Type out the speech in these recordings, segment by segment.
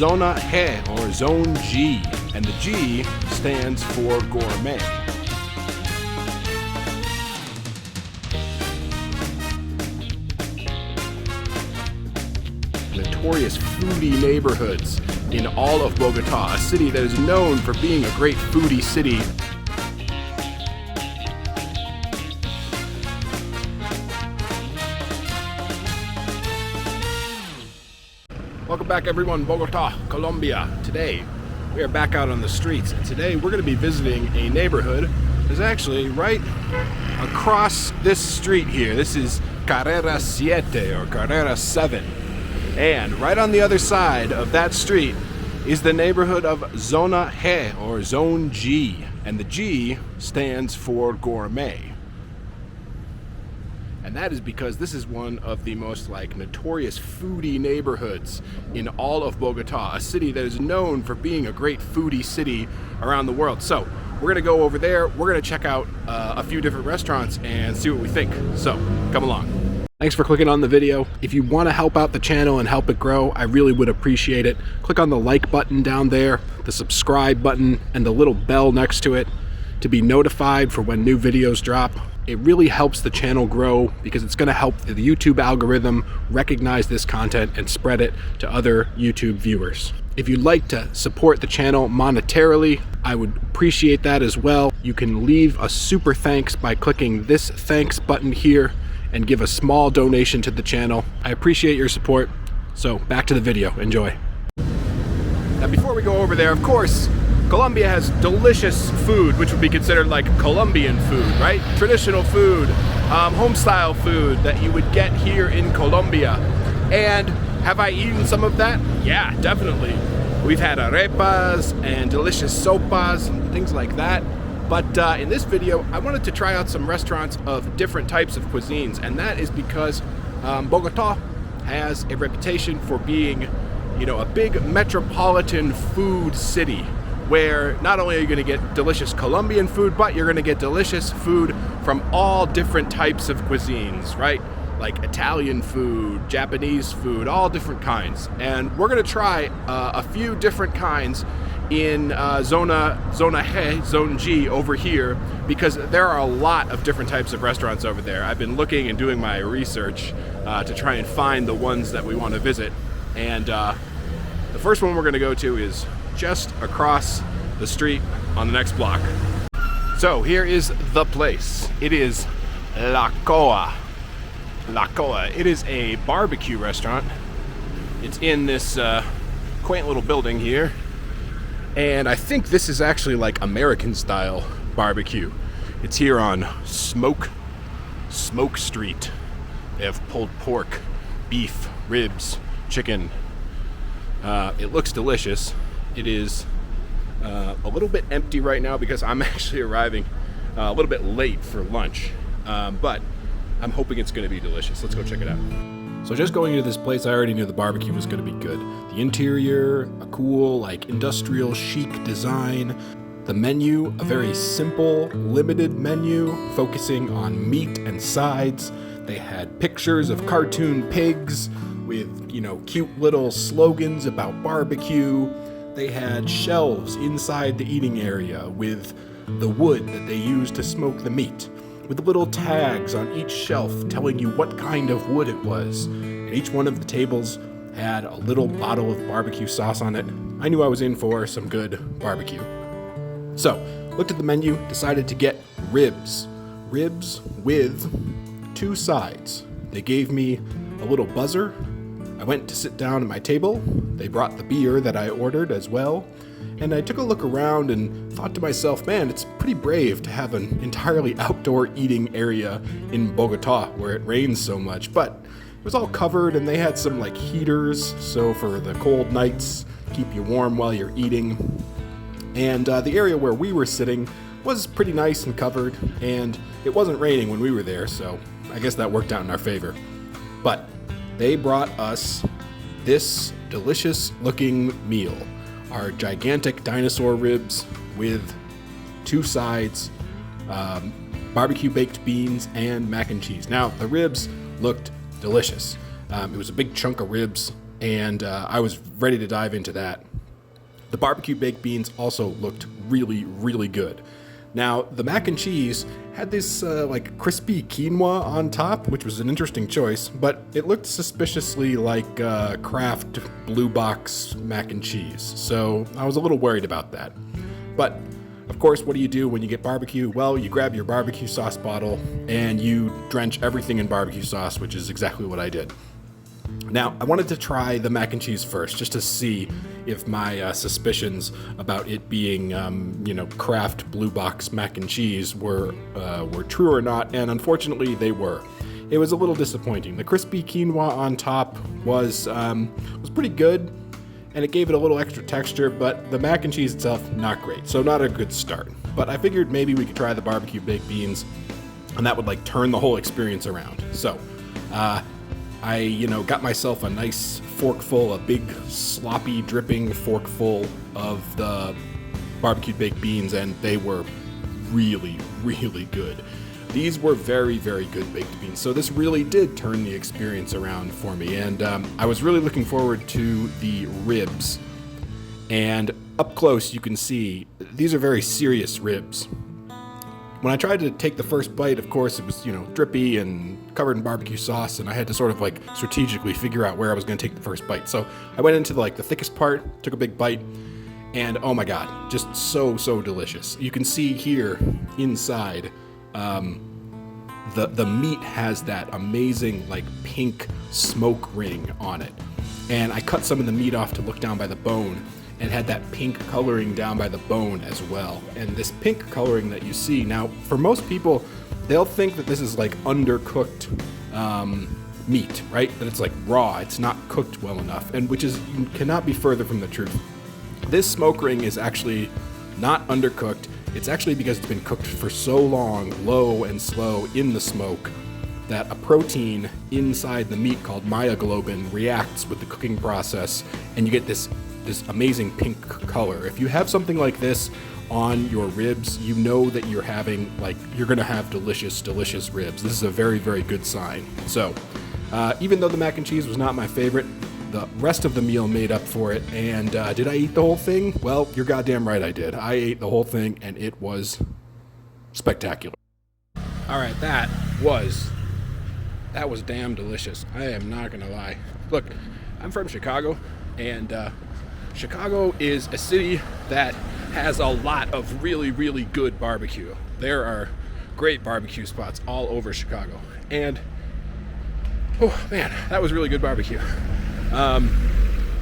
Zona G or Zone G, and the G stands for Gourmet. Notorious foodie neighborhoods in all of Bogotá, a city that is known for being a great foodie city. Welcome back everyone, Bogotá, Colombia. Today, we are back out on the streets, and today we're going to be visiting a neighborhood that's actually right across this street here. This is Carrera 7 or Carrera 7. And right on the other side of that street is the neighborhood of Zona G or Zone G, and the G stands for Gourmet. And that is because this is one of the most notorious foodie neighborhoods in all of Bogotá, a city that is known for being a great foodie city around the world. So we're gonna go over there, we're gonna check out a few different restaurants and see what we think. So come along. Thanks for clicking on the video. If you want to help out the channel and help it grow, I really would appreciate it. Click on the like button down there, the subscribe button, and the little bell next to it to be notified for when new videos drop. It really helps the channel grow because it's going to help the YouTube algorithm recognize this content and spread it to other YouTube viewers. If you'd like to support the channel monetarily, I would appreciate that as well. You can leave a super thanks by clicking this thanks button here and give a small donation to the channel. I appreciate your support. So back to the video, enjoy. Now before we go over there, of course, Colombia has delicious food, which would be considered like Colombian food, right? Traditional food, home-style food that you would get here in Colombia. And have I eaten some of that? Yeah, definitely. We've had arepas and delicious sopas and things like that. But in this video, I wanted to try out some restaurants of different types of cuisines, and that is because Bogotá has a reputation for being, a big metropolitan food city, where not only are you going to get delicious Colombian food, but you're going to get delicious food from all different types of cuisines, right? Like Italian food, Japanese food, all different kinds. And we're going to try a few different kinds in Zona G, Zone G over here, because there are a lot of different types of restaurants over there. I've been looking and doing my research to try and find the ones that we want to visit. And the first one we're going to go to is just across the street on the next block. So here is the place. It is La Coa. La Coa. It is a barbecue restaurant. It's in this quaint little building here. And I think this is actually like American style barbecue. It's here on Smoke Street. They have pulled pork, beef, ribs, chicken. It looks delicious. It is a little bit empty right now because I'm actually arriving a little bit late for lunch. But I'm hoping it's going to be delicious. Let's go check it out. So just going into this place, I already knew the barbecue was going to be good. The interior, a cool, industrial chic design. The menu, a very simple, limited menu, focusing on meat and sides. They had pictures of cartoon pigs with, cute little slogans about barbecue. They had shelves inside the eating area with the wood that they used to smoke the meat, with little tags on each shelf telling you what kind of wood it was. And each one of the tables had a little bottle of barbecue sauce on it. I knew I was in for some good barbecue. So, looked at the menu, decided to get ribs. Ribs with 2 sides. They gave me a little buzzer. I went to sit down at my table. They brought the beer that I ordered as well. And I took a look around and thought to myself, man, it's pretty brave to have an entirely outdoor eating area in Bogotá where it rains so much. But it was all covered and they had some heaters, so for the cold nights, keep you warm while you're eating. And the area where we were sitting was pretty nice and covered, and it wasn't raining when we were there, so I guess that worked out in our favor. But they brought us this delicious looking meal. Our gigantic dinosaur ribs with 2 sides, barbecue baked beans, and mac and cheese. Now, the ribs looked delicious. It was a big chunk of ribs, and I was ready to dive into that. The barbecue baked beans also looked really, really good. Now, the mac and cheese had this like crispy quinoa on top, which was an interesting choice, but it looked suspiciously like Kraft Blue Box mac and cheese, so I was a little worried about that. But, of course, what do you do when you get barbecue? Well, you grab your barbecue sauce bottle and you drench everything in barbecue sauce, which is exactly what I did. Now, I wanted to try the mac and cheese first, just to see if my suspicions about it being, Kraft Blue Box mac and cheese were true or not, and unfortunately, they were. It was a little disappointing. The crispy quinoa on top was pretty good, and it gave it a little extra texture, but the mac and cheese itself, not great, so not a good start. But I figured maybe we could try the barbecue baked beans, and that would like turn the whole experience around. So, I got myself a nice forkful, a big sloppy dripping forkful of the barbecue baked beans, and they were really, really good. These were very, very good baked beans, so this really did turn the experience around for me, and I was really looking forward to the ribs. And up close you can see these are very serious ribs. When I tried to take the first bite, of course, it was, drippy and covered in barbecue sauce, and I had to sort of like strategically figure out where I was going to take the first bite. So I went into the thickest part, took a big bite, and oh my god, just so delicious. You can see here inside, the meat has that amazing pink smoke ring on it. And I cut some of the meat off to look down by the bone, and had that pink coloring down by the bone as well. And this pink coloring that you see, now for most people, they'll think that this is undercooked meat, right? That it's raw, it's not cooked well enough, and which cannot be further from the truth. This smoke ring is actually not undercooked. It's actually because it's been cooked for so long, low and slow in the smoke, that a protein inside the meat called myoglobin reacts with the cooking process, and you get this amazing pink color. If you have something like this on your ribs, you know that you're gonna have delicious ribs. This is a very, very good sign. So, even though the mac and cheese was not my favorite, the rest of the meal made up for it. And did I eat the whole thing? Well, you're goddamn right I did. I ate the whole thing, and it was spectacular. All right, that was damn delicious. I am not gonna lie. Look, I'm from Chicago, and Chicago is a city that has a lot of really, really good barbecue. There are great barbecue spots all over Chicago. And, oh man, that was really good barbecue.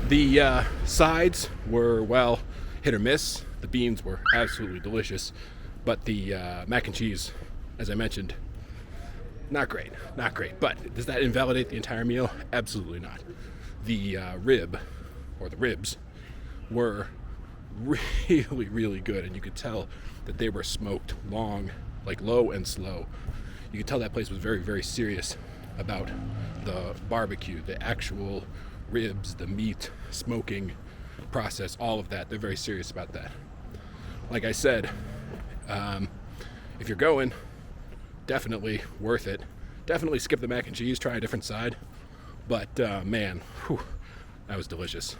The sides were, well, hit or miss. The beans were absolutely delicious. But the mac and cheese, as I mentioned, not great. But does that invalidate the entire meal? Absolutely not. The ribs, were really, really good, and you could tell that they were smoked long, low and slow. You could tell that place was very, very serious about the barbecue, the actual ribs, the meat, smoking process, all of that. They're very serious about that. Like I said, if you're going, definitely worth it. Definitely skip the mac and cheese, try a different side. But man, whew, that was delicious.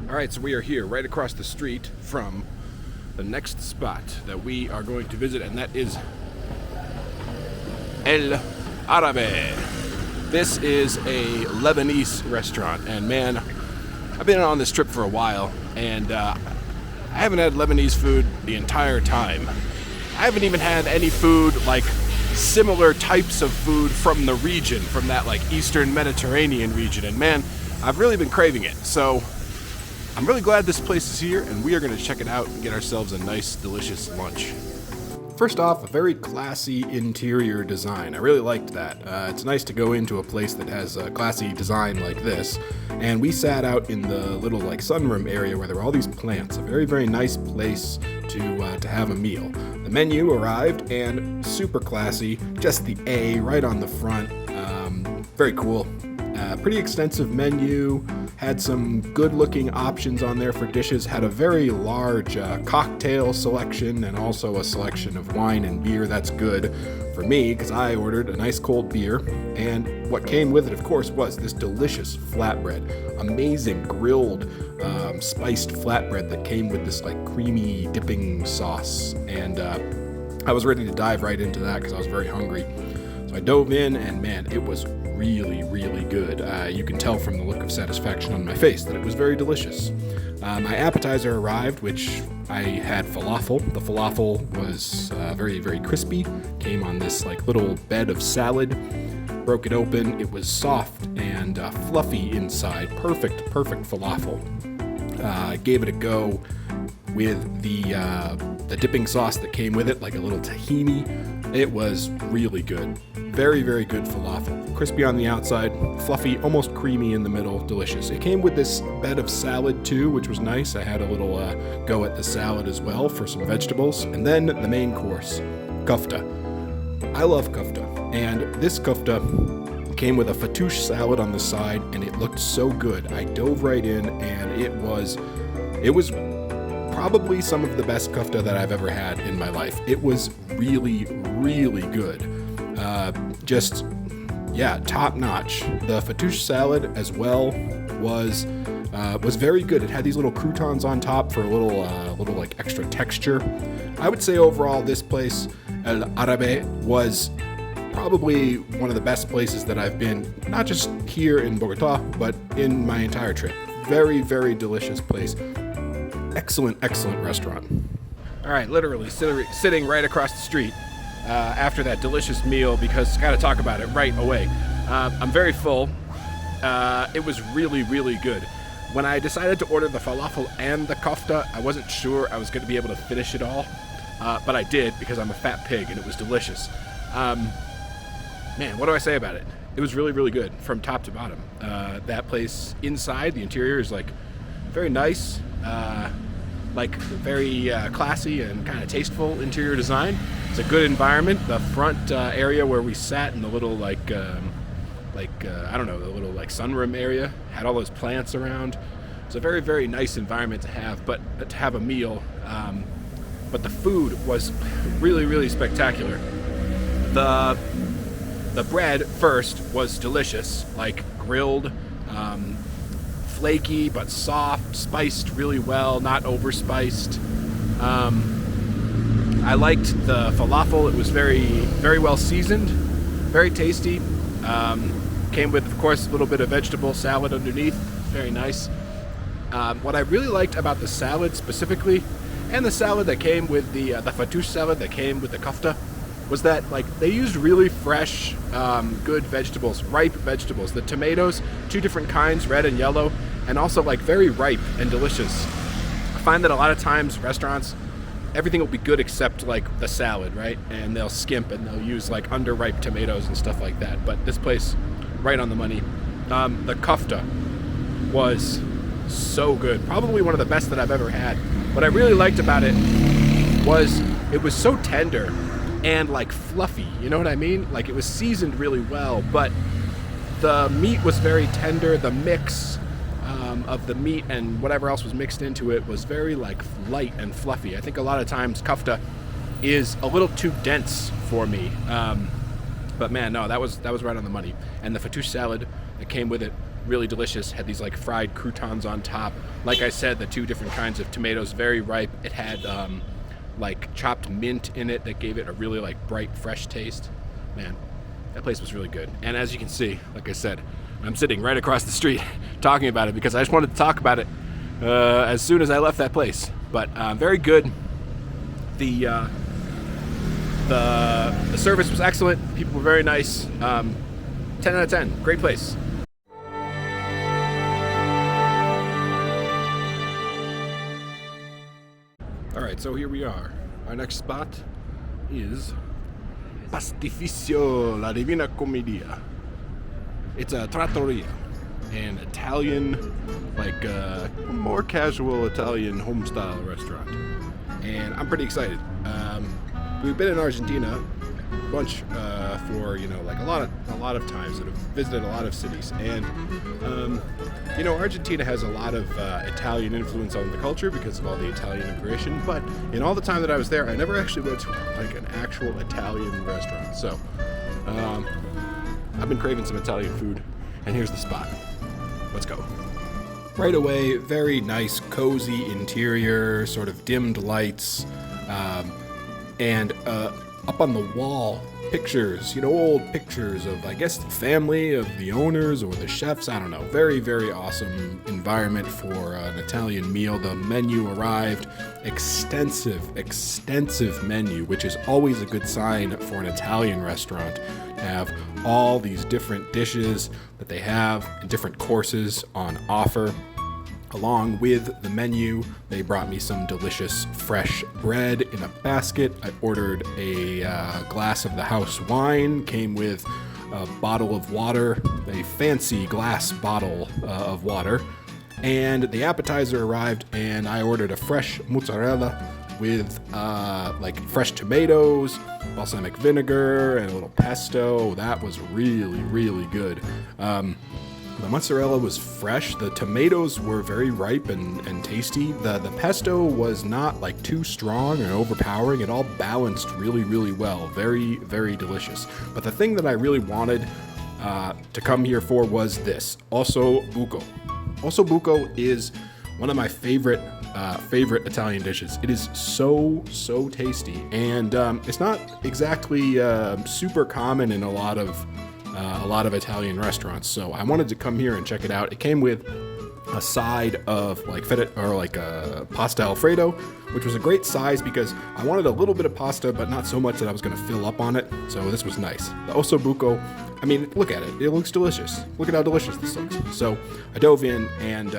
All right, so we are here right across the street from the next spot that we are going to visit, and that is El Árabe. This is a Lebanese restaurant, and man, I've been on this trip for a while, and I haven't had Lebanese food the entire time. I haven't even had any food similar types of food from the region, from that Eastern Mediterranean region, and man, I've really been craving it. So I'm really glad this place is here, and we are going to check it out and get ourselves a nice, delicious lunch. First off, a very classy interior design. I really liked that. It's nice to go into a place that has a classy design like this. And we sat out in the little sunroom area where there were all these plants. A very, very nice place to have a meal. The menu arrived, and super classy. Just the A right on the front. Very cool. Pretty extensive menu, had some good-looking options on there for dishes, had a very large cocktail selection and also a selection of wine and beer. That's good for me because I ordered a nice cold beer, and what came with it, of course, was this delicious flatbread. Amazing grilled, spiced flatbread that came with this like creamy dipping sauce, and I was ready to dive right into that because I was very hungry. So I dove in, and man, it was really, really good. You can tell from the look of satisfaction on my face that it was very delicious. My appetizer arrived, which I had falafel. The falafel was very, very crispy. Came on this like little bed of salad. Broke it open. It was soft and fluffy inside. Perfect falafel. Gave it a go with the dipping sauce that came with it, like a little tahini. It was really good. Very, very good falafel. Crispy on the outside, fluffy, almost creamy in the middle, delicious. It came with this bed of salad too, which was nice. I had a little go at the salad as well for some vegetables. And then the main course, kofta. I love kofta. And this kofta came with a fattoush salad on the side, and it looked so good. I dove right in, and it was probably some of the best kofta that I've ever had in my life. It was really, really good. Top notch. The fattoush salad as well was very good. It had these little croutons on top for a little like extra texture. I would say overall this place, El Arabe, was probably one of the best places that I've been, not just here in Bogotá, but in my entire trip. Very, very delicious place. Excellent restaurant. All right, literally sitting right across the street after that delicious meal, because I got to talk about it right away. I'm very full. It was really, really good. When I decided to order the falafel and the kofta, I wasn't sure I was going to be able to finish it all, but I did because I'm a fat pig, and it was delicious. Man, what do I say about it? It was really, really good from top to bottom. That place inside, the interior is like very nice, like very classy and kind of tasteful interior design. It's a good environment. The front area where we sat in the little the little like sunroom area had all those plants around. It's a very, very nice environment to have, but to have a meal. But the food was really, really spectacular. The bread first was delicious, like grilled, flaky but soft, spiced really well, not over-spiced. I liked the falafel. It was very, very well seasoned, very tasty. Came with, of course, a little bit of vegetable salad underneath. Very nice. What I really liked about the salad specifically, and the salad that came with the fattoush salad that came with the kofta, was that like they used really fresh, good vegetables, ripe vegetables. The tomatoes, 2 different kinds, red and yellow, and also like very ripe and delicious. I find that a lot of times restaurants, everything will be good except like the salad, right? And they'll skimp and they'll use like underripe tomatoes and stuff like that. But this place, right on the money. The kofta was so good. Probably one of the best that I've ever had. What I really liked about it was so tender and like fluffy, you know what I mean? Like it was seasoned really well, but the meat was very tender. The mix of the meat and whatever else was mixed into it was very like light and fluffy. I think a lot of times kofta is a little too dense for me, but man, no, that was right on the money. And the fattoush salad that came with it, really delicious. Had these like fried croutons on top. Like I said, the 2 different kinds of tomatoes, very ripe. It had like chopped mint in it that gave it a really like bright, fresh taste. Man, that place was really good. And as you can see, like I said, I'm sitting right across the street talking about it because I just wanted to talk about it as soon as I left that place. But very good. The service was excellent. People were very nice. 10 out of 10. Great place. All right, so here we are. Our next spot is Pastificio La Divina Commedia. It's a trattoria, an Italian, like more casual Italian home-style restaurant. And I'm pretty excited. We've been in Argentina bunch for like a lot of times, and have visited a lot of cities. And Argentina has a lot of Italian influence on the culture because of all the Italian immigration. But in all the time that I was there, I never actually went to like an actual Italian restaurant. So I've been craving some Italian food, and here's the spot. Let's go. Right away, very nice, cozy interior, sort of dimmed lights, and up on the wall, pictures, old pictures of, I guess, the family of the owners or the chefs. I don't know. Very, very awesome environment for an Italian meal. The menu arrived. Extensive menu, which is always a good sign for an Italian restaurant. Have all these different dishes that they have and different courses on offer. Along with the menu, they brought me some delicious fresh bread in a basket. I ordered a glass of the house wine, came with a bottle of water, a fancy glass bottle of water, and the appetizer arrived, and I ordered a fresh mozzarella with fresh tomatoes, balsamic vinegar, and a little pesto. That was really, really good. The mozzarella was fresh. The tomatoes were very ripe and tasty. The pesto was not like too strong or overpowering. It all balanced really, really well. Very, very delicious. But the thing that I really wanted to come here for was this, osso buco. Osso buco is one of my favorite Italian dishes. It is so tasty, and it's not exactly super common in a lot of Italian restaurants. So I wanted to come here and check it out. It came with a side of like feta or like a pasta alfredo, which was a great size because I wanted a little bit of pasta, but not so much that I was going to fill up on it. So this was nice. The osso buco, I mean, look at it. It looks delicious. Look at how delicious this looks. So I dove in, and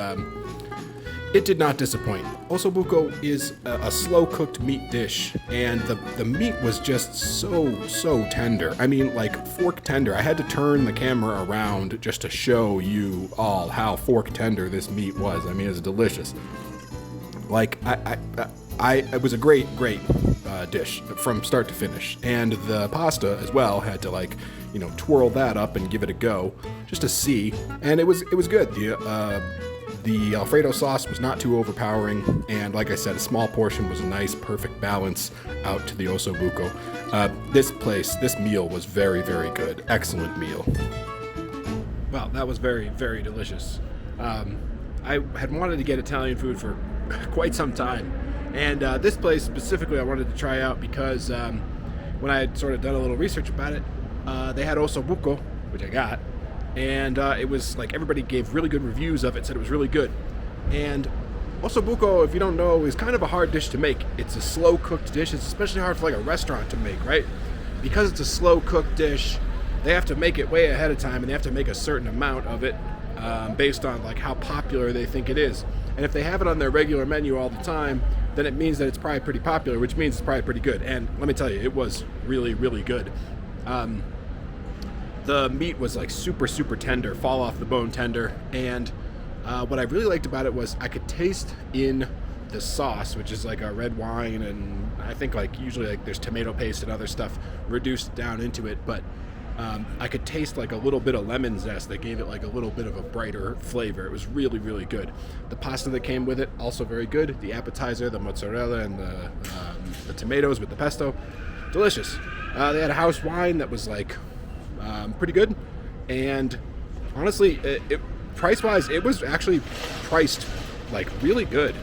it did not disappoint. Osso buco is a slow-cooked meat dish, and the meat was just so tender. I mean, like fork tender. I had to turn the camera around just to show you all how fork tender this meat was. I mean, it's delicious. Like, it was a great dish from start to finish, and the pasta as well had to twirl that up and give it a go just to see, and it was good. The Alfredo sauce was not too overpowering, and like I said, a small portion was a nice, perfect balance out to the osso buco. This meal was very, very good. Excellent meal. Wow, that was very, very delicious. I had wanted to get Italian food for quite some time, and this place specifically I wanted to try out because when I had sort of done a little research about it, they had osso buco, which I got. And it was like everybody gave really good reviews of it, said it was really good. And osso buco, if you don't know, is kind of a hard dish to make. It's a slow cooked dish. It's especially hard for like a restaurant to make, right? Because it's a slow cooked dish, they have to make it way ahead of time, and they have to make a certain amount of it based on like how popular they think it is. And if they have it on their regular menu all the time, then it means that it's probably pretty popular, which means it's probably pretty good. And let me tell you, it was really, really good. The meat was like super tender, fall off the bone tender, and what I really liked about it was I could taste in the sauce, which is like a red wine, and I think like usually like there's tomato paste and other stuff reduced down into it, but I could taste like a little bit of lemon zest that gave it like a little bit of a brighter flavor. It was really, really good. The pasta that came with it, also very good. The appetizer, the mozzarella, and the tomatoes with the pesto, delicious. They had a house wine that was like pretty good, and honestly, price-wise, it was actually priced like really good,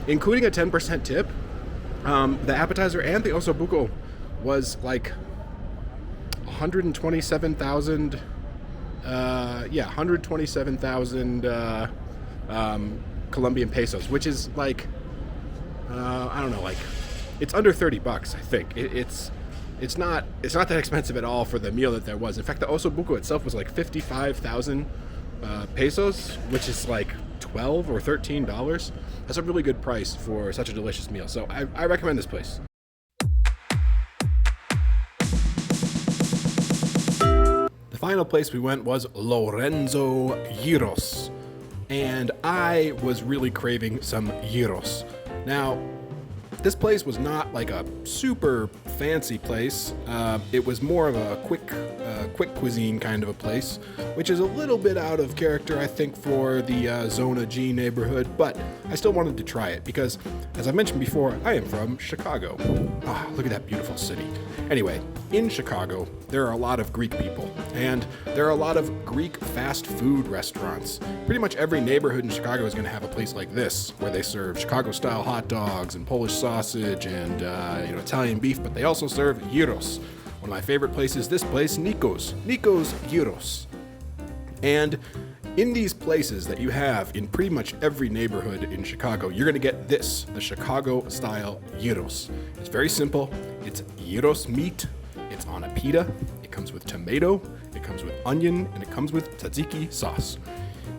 including a 10% tip. The appetizer and the osso buco was like 127,000 Colombian pesos, which is like I don't know, like it's under $30, I think. It's not that expensive at all for the meal that there was. In fact, the osso buco itself was like 55,000 pesos, which is like $12 or $13. That's a really good price for such a delicious meal. So I recommend this place. The final place we went was Lorenzo Gyros, and I was really craving some gyros. Now, This place was not like a super fancy place. It was more of a quick cuisine kind of a place, which is a little bit out of character, I think, for the Zona G neighborhood, but I still wanted to try it because, as I mentioned before, I am from Chicago. Ah, look at that beautiful city. Anyway, in Chicago, there are a lot of Greek people, and there are a lot of Greek fast food restaurants. Pretty much every neighborhood in Chicago is going to have a place like this, where they serve Chicago-style hot dogs and Polish sausage and Italian beef, but they also serve gyros. One of my favorite places, this place, Nikos Gyros. And in these places that you have in pretty much every neighborhood in Chicago, you're going to get this, the Chicago-style gyros. It's very simple. It's gyros meat. It's on a pita. It comes with tomato. It comes with onion, and it comes with tzatziki sauce.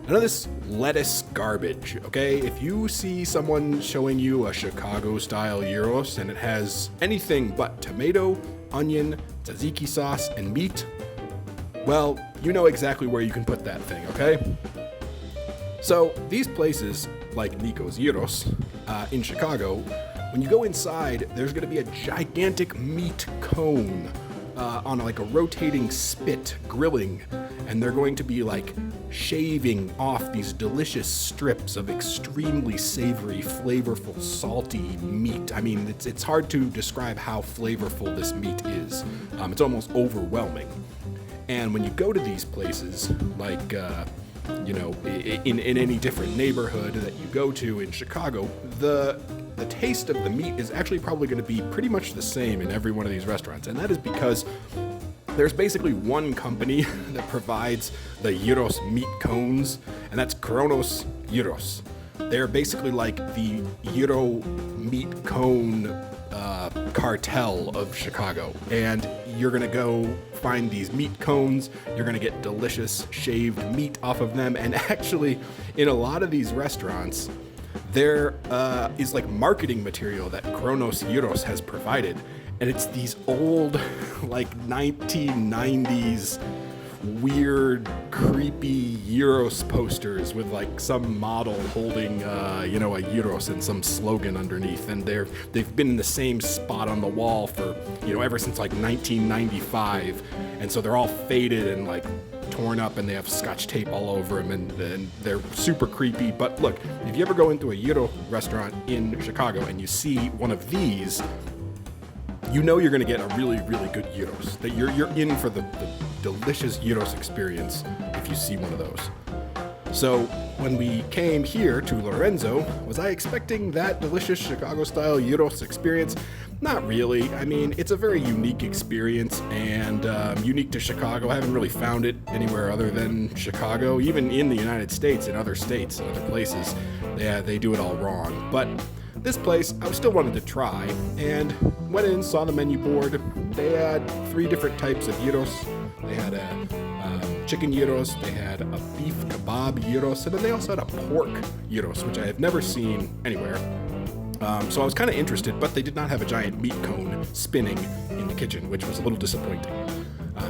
None of this lettuce garbage, okay? If you see someone showing you a Chicago-style gyros and it has anything but tomato, onion, tzatziki sauce, and meat, well, you know exactly where you can put that thing, okay? So these places, like Nikos Gyros in Chicago, when you go inside, there's gonna be a gigantic meat cone on like a rotating spit grilling, and they're going to be like shaving off these delicious strips of extremely savory, flavorful, salty meat. I mean, it's hard to describe how flavorful this meat is. It's almost overwhelming. And when you go to these places, like, in any different neighborhood that you go to in Chicago, the taste of the meat is actually probably going to be pretty much the same in every one of these restaurants. And that is because there's basically one company that provides the gyros meat cones, and that's Kronos Gyros. They're basically like the gyro meat cone cartel of Chicago. And you're gonna go find these meat cones, you're gonna get delicious shaved meat off of them, and actually, in a lot of these restaurants, there is like marketing material that Kronos Gyros has provided, and it's these old, like 1990s weird, creepy gyros posters with like some model holding, a gyros and some slogan underneath, and they've been in the same spot on the wall for, ever since like 1995, and so they're all faded and like torn up, and they have scotch tape all over them, and they're super creepy. But look, if you ever go into a gyro restaurant in Chicago and you see one of these, you know you're going to get a really, really good gyros. That you're in for the delicious gyros experience if you see one of those. So when we came here to Lorenzo, was I expecting that delicious Chicago-style gyros experience? Not really. I mean, it's a very unique experience and unique to Chicago. I haven't really found it anywhere other than Chicago. Even in the United States, in other states, and other places, they do it all wrong. But this place, I still wanted to try, and went in, saw the menu board. They had 3 different types of gyros. They had a chicken gyros, they had a beef kebab gyros, and then they also had a pork gyros, which I have never seen anywhere. So I was kind of interested, but they did not have a giant meat cone spinning in the kitchen, which was a little disappointing.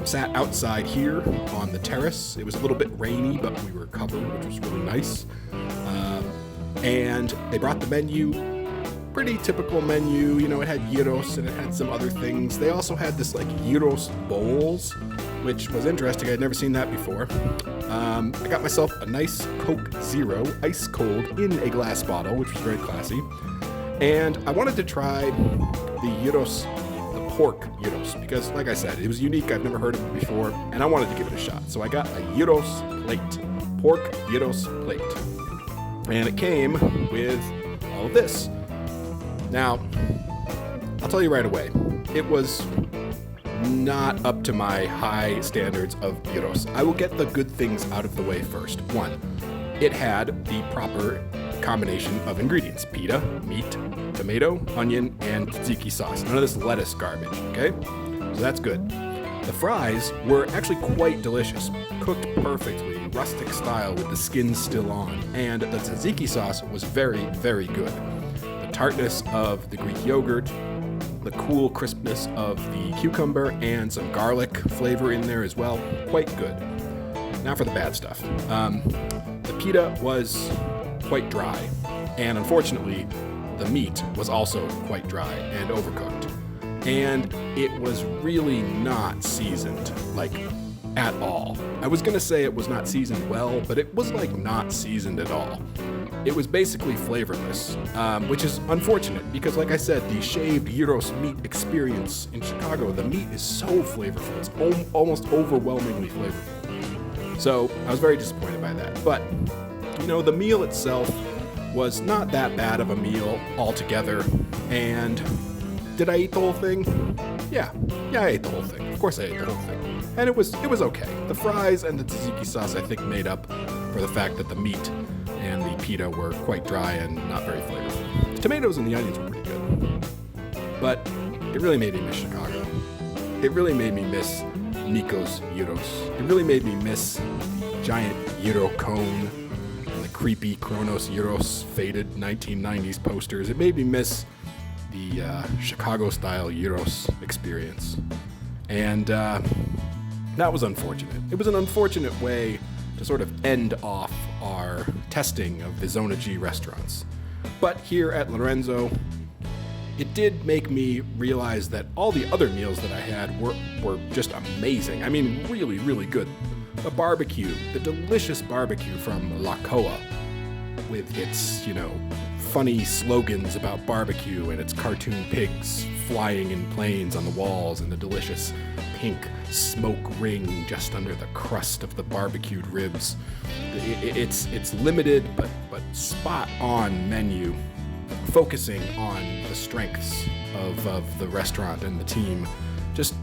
Sat outside here on the terrace. It was a little bit rainy, but we were covered, which was really nice. And they brought the menu. Pretty typical menu, it had gyros and it had some other things. They also had this like gyros bowls, which was interesting. I'd never seen that before. I got myself a nice Coke Zero, ice cold, in a glass bottle, which was very classy. And I wanted to try the gyros, the pork gyros, because like I said, it was unique. I've never heard of it before, and I wanted to give it a shot. So I got a gyros plate, pork gyros plate. And it came with all of this. Now, I'll tell you right away, it was not up to my high standards of gyros. I will get the good things out of the way first. 1, it had the proper combination of ingredients: pita, meat, tomato, onion, and tzatziki sauce. None of this lettuce garbage, okay? So that's good. The fries were actually quite delicious, cooked perfectly, rustic style with the skin still on, and the tzatziki sauce was very, very good. Tartness of the Greek yogurt, the cool crispness of the cucumber, and some garlic flavor in there as well. Quite good. Now for the bad stuff. The pita was quite dry, and unfortunately, the meat was also quite dry and overcooked. And it was really not seasoned, like, at all. I was gonna say it was not seasoned well, but it was like not seasoned at all. It was basically flavorless, which is unfortunate because, like I said, the shaved gyros meat experience in Chicago, the meat is so flavorful. It's almost overwhelmingly flavorful. So I was very disappointed by that. But, you know, the meal itself was not that bad of a meal altogether. And did I eat the whole thing? Yeah, I ate the whole thing. Of course I ate the whole thing. And it was okay. The fries and the tzatziki sauce, I think, made up for the fact that the meat and the pita were quite dry and not very flavorful. The tomatoes and the onions were pretty good. But it really made me miss Chicago. It really made me miss Nico's gyros. It really made me miss the giant gyro cone and the creepy Kronos gyros faded 1990s posters. It made me miss the Chicago-style gyros experience. And that was unfortunate. It was an unfortunate way to sort of end off our testing of the Zona G restaurants. But here at Lorenzo, it did make me realize that all the other meals that I had were just amazing. I mean, really, really good. The barbecue, the delicious barbecue from La Coa, with its, you know, funny slogans about barbecue and its cartoon pigs flying in planes on the walls and the delicious pink smoke ring just under the crust of the barbecued ribs. It's limited but spot on menu, focusing on the strengths of the restaurant and the team. Just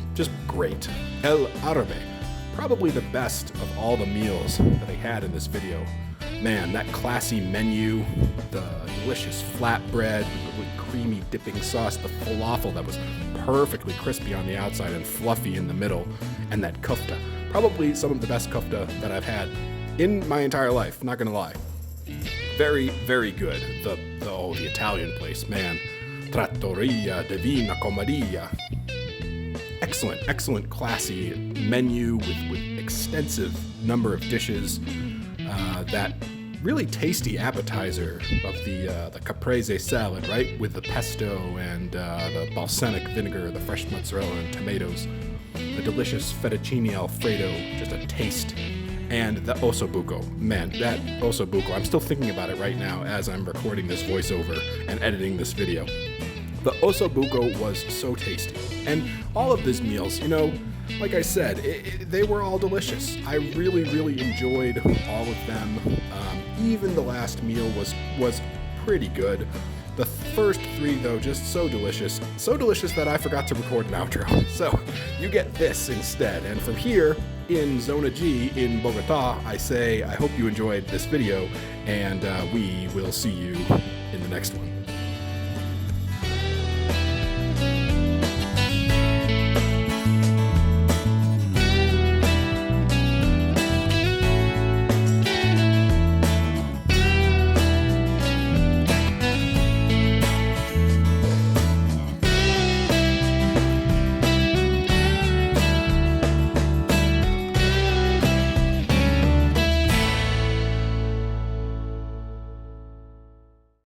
great. El Arabe, probably the best of all the meals that I had in this video. Man, that classy menu, the delicious flatbread with creamy dipping sauce, the falafel that was perfectly crispy on the outside and fluffy in the middle, and that kofta. Probably some of the best kofta that I've had in my entire life, not gonna lie. Very, very good. The Italian place, man. Trattoria Divina Commedia. Excellent, classy menu with extensive number of dishes. That really tasty appetizer of the caprese salad, right? With the pesto and the balsamic vinegar, the fresh mozzarella and tomatoes. The delicious fettuccine alfredo, just a taste. And the ossobuco. Man, that ossobuco, I'm still thinking about it right now as I'm recording this voiceover and editing this video. The ossobuco was so tasty. And all of these meals, you know, like I said, they were all delicious. I really, really enjoyed all of them. Even the last meal was pretty good. The first three, though, just so delicious. So delicious that I forgot to record an outro. So you get this instead. And from here in Zona G in Bogotá, I say I hope you enjoyed this video, and we will see you in the next one.